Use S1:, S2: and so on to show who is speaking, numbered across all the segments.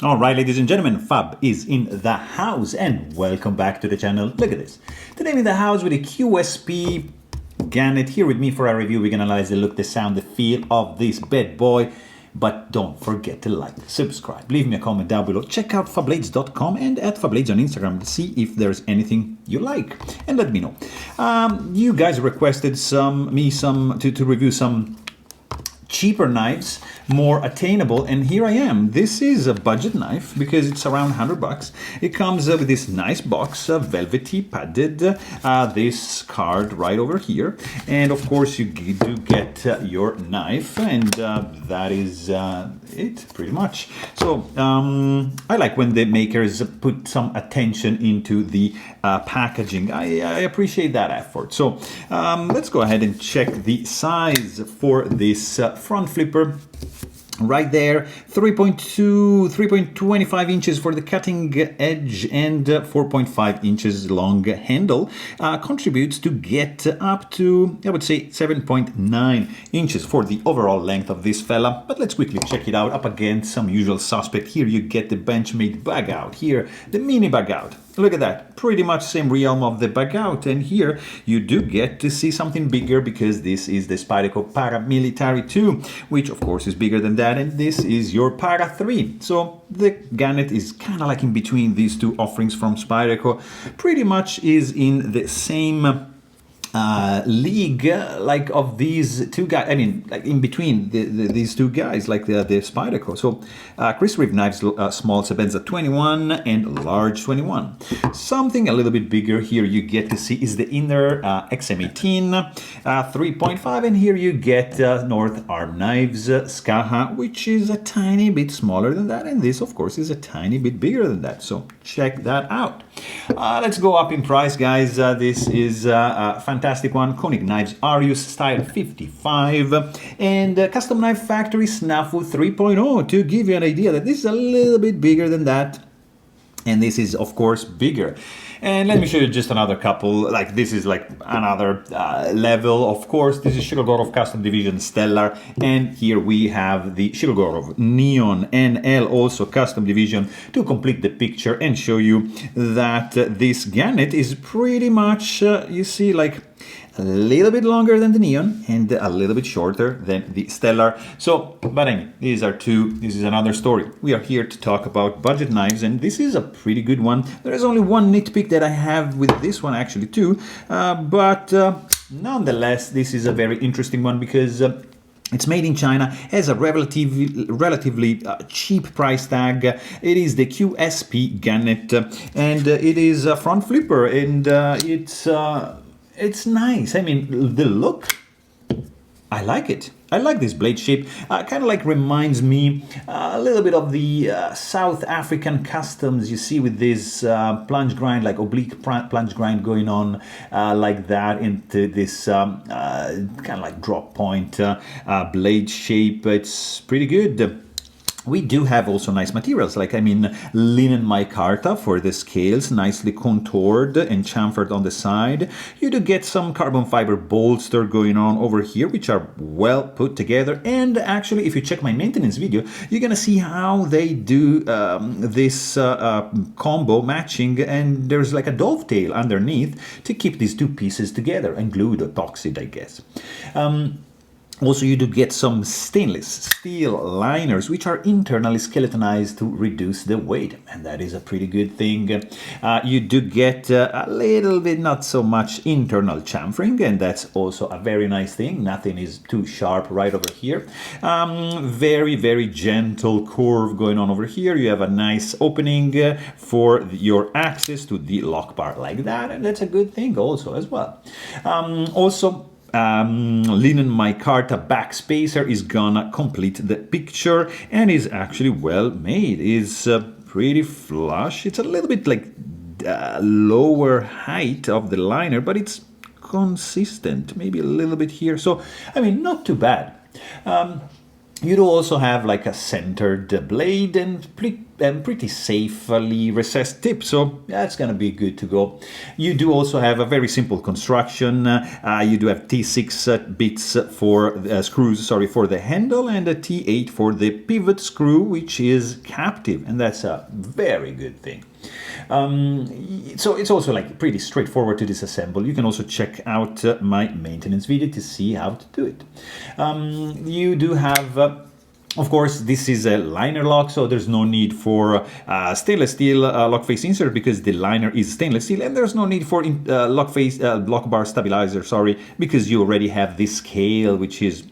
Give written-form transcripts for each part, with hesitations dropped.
S1: All right, ladies and gentlemen, Fab is in the house and welcome back to the channel. Look at this. Today I'm in the house with a QSP Gannet. Here with me for our review. We're going to analyze the look, the sound, the feel of this bad boy. But don't forget to like, subscribe, leave me a comment down below. Check out Fablades.com and at Fablades on Instagram to see if there's anything you like. And let me know. You guys requested to review some cheaper knives, more attainable, and here I am. This is a budget knife because it's around 100 bucks. It comes with this nice box, velvety, padded, this card right over here, and of course you do get your knife, and that is it pretty much. So I like when the makers put some attention into the packaging. I appreciate that effort. So let's go ahead and check the size for this front flipper. Right there, 3.25 inches for the cutting edge and 4.5 inches long handle contributes to get up to, I would say, 7.9 inches for the overall length of this fella. But let's quickly check it out up against some usual suspect. Here you get the Benchmade bug out, here the mini bug out. Look at that, pretty much same realm of the bug out, and here you do get to see something bigger because this is the Spyderco Paramilitary 2, which of course is bigger than that, and this is your Para 3. So the Gannet is kind of like in between these two offerings from Spyderco, pretty much is in the same league like of these two guys. I mean, like in between these two guys, like the Spyderco. So Chris Reeve knives, small Sebenza 21 and large 21. Something a little bit bigger here you get to see is the inner XM18 3.5, and here you get North Arm Knives Skaha, which is a tiny bit smaller than that, and this of course is a tiny bit bigger than that. So check that out. Let's go up in price, guys. This is fantastic one. Koenig Knives Arius Style 55 and Custom Knife Factory Snafu 3.0 to give you an idea that this is a little bit bigger than that, and this is of course bigger. And let me show you just another couple. Like this is like another level. Of course, this is Shirogorov Custom Division Stellar, and here we have the Shirogorov Neon NL also Custom Division to complete the picture and show you that this Gannet is pretty much, you see, like a little bit longer than the Neon and a little bit shorter than the Stellar. So, but I mean, these are two, this is another story. We are here to talk about budget knives, and this is a pretty good one. There is only one nitpick that I have with this one actually too, but nonetheless, this is a very interesting one because it's made in China, has a relatively cheap price tag. It is the QSP Gannet, and it is a front flipper, and it's nice. I mean, the look, I like it. I like this blade shape. Kind of like reminds me a little bit of the South African customs you see with this plunge grind, like oblique plunge grind going on like that into this kind of like drop point blade shape. It's pretty good. We do have also nice materials, like, I mean, linen micarta for the scales, nicely contoured and chamfered on the side. You do get some carbon fiber bolster going on over here, which are well put together. And actually, if you check my maintenance video, you're gonna see how they do this combo matching, and there's like a dovetail underneath to keep these two pieces together, and glued or epoxied, I guess. Also, you do get some stainless steel liners, which are internally skeletonized to reduce the weight, and that is a pretty good thing. You do get a little bit, not so much, internal chamfering, and that's also a very nice thing. Nothing is too sharp right over here. Very, very gentle curve going on over here. You have a nice opening for your access to the lock bar like that, and that's a good thing also as well. Linen micarta back spacer is gonna complete the picture, and is actually well made. Is pretty flush. It's a little bit like lower height of the liner, but it's consistent. Maybe a little bit here. So I mean, not too bad. You do also have like a centered blade, and pretty safely recessed tip, so that's gonna be good to go. You do also have a very simple construction. You do have T6 bits for screws, sorry, for the handle, and a T8 for the pivot screw, which is captive, and that's a very good thing. So it's also like pretty straightforward to disassemble. You can also check out my maintenance video to see how to do it. You do have of course, this is a liner lock, so there's no need for stainless steel lock face insert because the liner is stainless steel, and there's no need for lock bar stabilizer, sorry, because you already have this scale, which is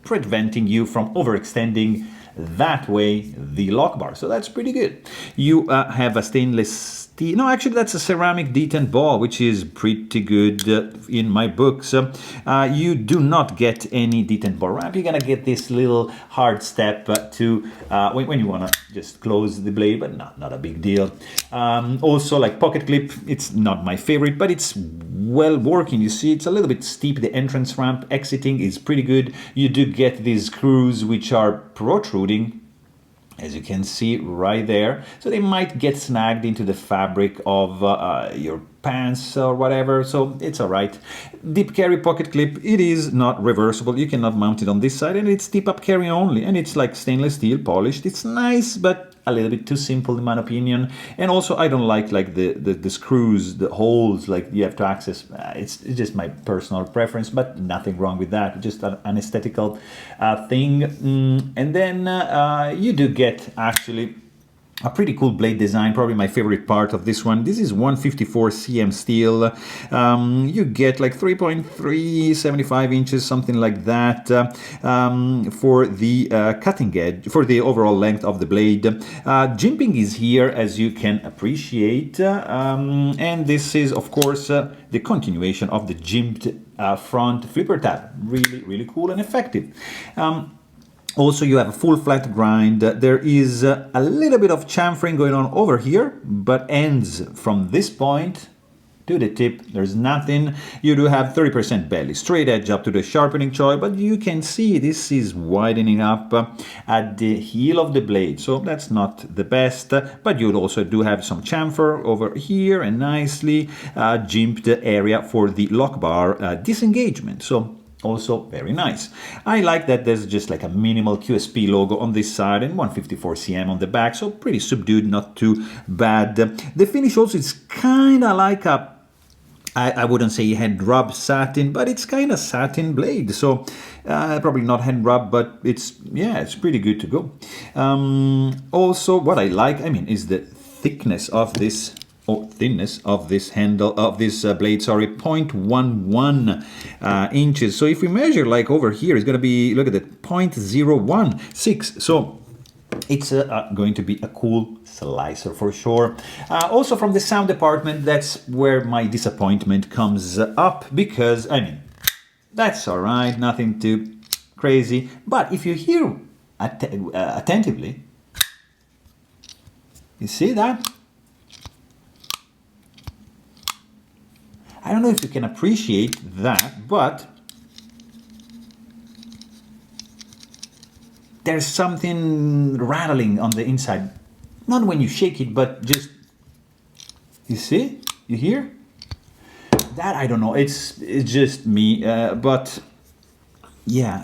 S1: preventing you from overextending that way the lock bar, so that's pretty good. You have a stainless steel, no, actually that's a ceramic detent ball, which is pretty good in my books. You do not get any detent ball wrap. You're gonna get this little hard step to when you want to just close the blade, but not a big deal. Also, like pocket clip, it's not my favorite, but it's well working. You see, it's a little bit steep. The entrance ramp exiting is pretty good. You do get these screws which are protruding, as you can see right there, so they might get snagged into the fabric of your pants or whatever, so it's all right. Deep carry pocket clip, it is not reversible. You cannot mount it on this side, and it's deep up carry only, and it's like stainless steel polished. It's nice, but a little bit too simple in my opinion. And also I don't like the screws, the holes, like you have to access. It's just my personal preference, but nothing wrong with that, just an aesthetical thing. And then you do get actually a pretty cool blade design, probably my favorite part of this one. This is 154 cm steel. You get like 3.375 inches, something like that, for the cutting edge, for the overall length of the blade. Jimping is here, as you can appreciate, and this is, of course, the continuation of the jimped front flipper tab. Really, really cool and effective. Also, you have a full flat grind. There is a little bit of chamfering going on over here, but ends from this point to the tip. There's nothing. You do have 30% belly, straight edge up to the sharpening choil, but you can see this is widening up at the heel of the blade, so that's not the best. But you also do have some chamfer over here and nicely jimped area for the lock bar disengagement. So also very nice. I like that there's just like a minimal QSP logo on this side and 154 cm on the back, so pretty subdued, not too bad. The finish also is kind of like a, I wouldn't say hand rub satin, but it's kind of satin blade, so probably not hand rub, but it's, yeah, it's pretty good to go. Also, what I like, I mean, is the thickness of this, thinness of this handle, of this blade, sorry, 0.11 inches. So if we measure like over here, it's going to be, look at that, 0.016. So it's going to be a cool slicer for sure. Also from the sound department, that's where my disappointment comes up, because, I mean, that's all right, nothing too crazy. But if you hear attentively, you see that? I don't know if you can appreciate that, but there's something rattling on the inside. Not when you shake it, but just, you see? You hear? That, I don't know, it's just me, but yeah,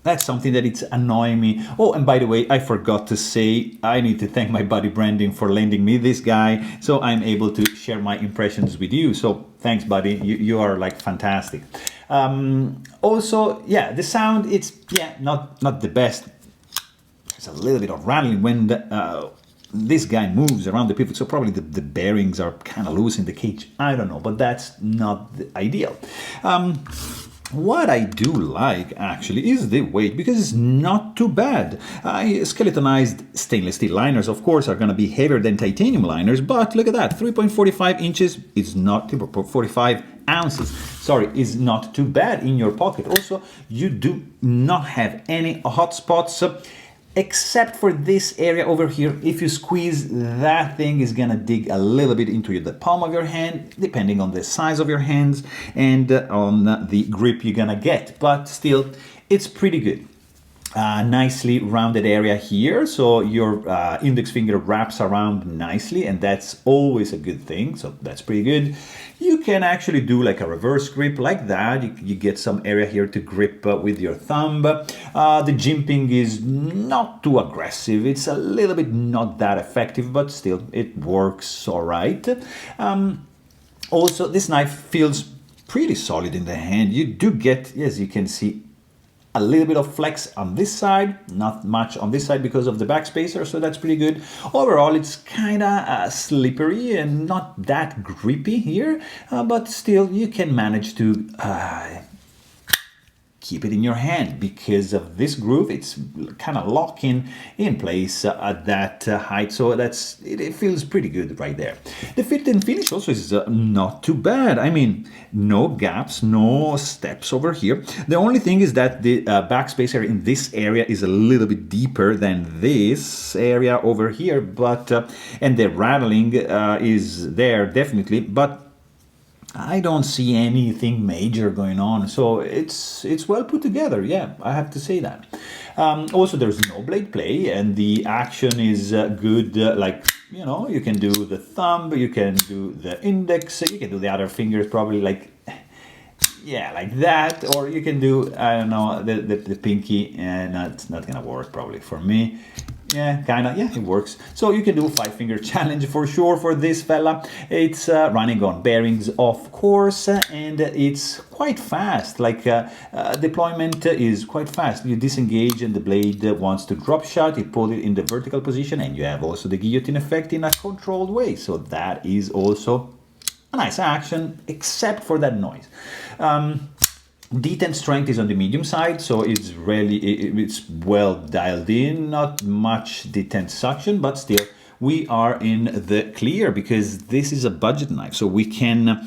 S1: that's something that it's annoying me. Oh, and by the way, I forgot to say, I need to thank my buddy Brandon for lending me this guy, so I'm able to share my impressions with you. So thanks, buddy. You are like fantastic. Also, yeah, the sound, it's, yeah, not the best. There's a little bit of rattling when this guy moves around the pivot, so probably the bearings are kind of loose in the cage. I don't know, but that's not the ideal. What I do like, actually, is the weight, because it's not too bad. Skeletonized stainless steel liners, of course, are going to be heavier than titanium liners, but look at that, 3.45 inches is not, 3.45 ounces, sorry, is not too bad in your pocket. Also, you do not have any hot spots, except for this area over here. If you squeeze, that thing is gonna dig a little bit into the palm of your hand, depending on the size of your hands and on the grip you're gonna get, but still, it's pretty good. nicely rounded area here, so your index finger wraps around nicely, and that's always a good thing, so that's pretty good. You can actually do like a reverse grip like that. You get some area here to grip with your thumb. The jimping is not too aggressive. It's a little bit not that effective, but still it works all right. Also, this knife feels pretty solid in the hand. You do get, as you can see, a little bit of flex on this side, not much on this side because of the backspacer, so that's pretty good. Overall, it's kind of slippery and not that grippy here, but still you can manage to keep it in your hand because of this groove. It's kind of locking in place at that height, so it feels pretty good right there. The fit and finish also is not too bad. I mean, no gaps, no steps over here. The only thing is that the backspacer in this area is a little bit deeper than this area over here, but and the rattling is there definitely, but I don't see anything major going on, so it's well put together. Yeah, I have to say that. Also, there's no blade play, and the action is good. Like, you know, you can do the thumb, you can do the index, you can do the other fingers probably like, yeah, like that, or you can do, I don't know, the pinky, and it's not gonna work probably for me. Yeah, kind of, yeah, it works. So you can do 5-finger challenge for sure for this fella. It's running on bearings, of course, and it's quite fast. Like, deployment is quite fast. You disengage and the blade wants to drop shot, you pull it in the vertical position, and you have also the guillotine effect in a controlled way. So that is also a nice action, except for that noise. Detent Strength is on the medium side, so it's really, it's well dialed in, not much detent suction, but still we are in the clear because this is a budget knife, so we can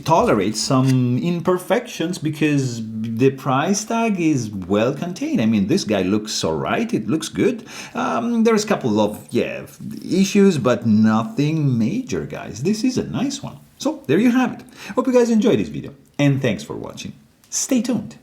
S1: tolerate some imperfections because the price tag is well contained. I mean, this guy looks all right, it looks good. There's a couple of, yeah, issues, but nothing major, guys. This is a nice one. So there you have it. Hope you guys enjoyed this video, and thanks for watching. Stay tuned.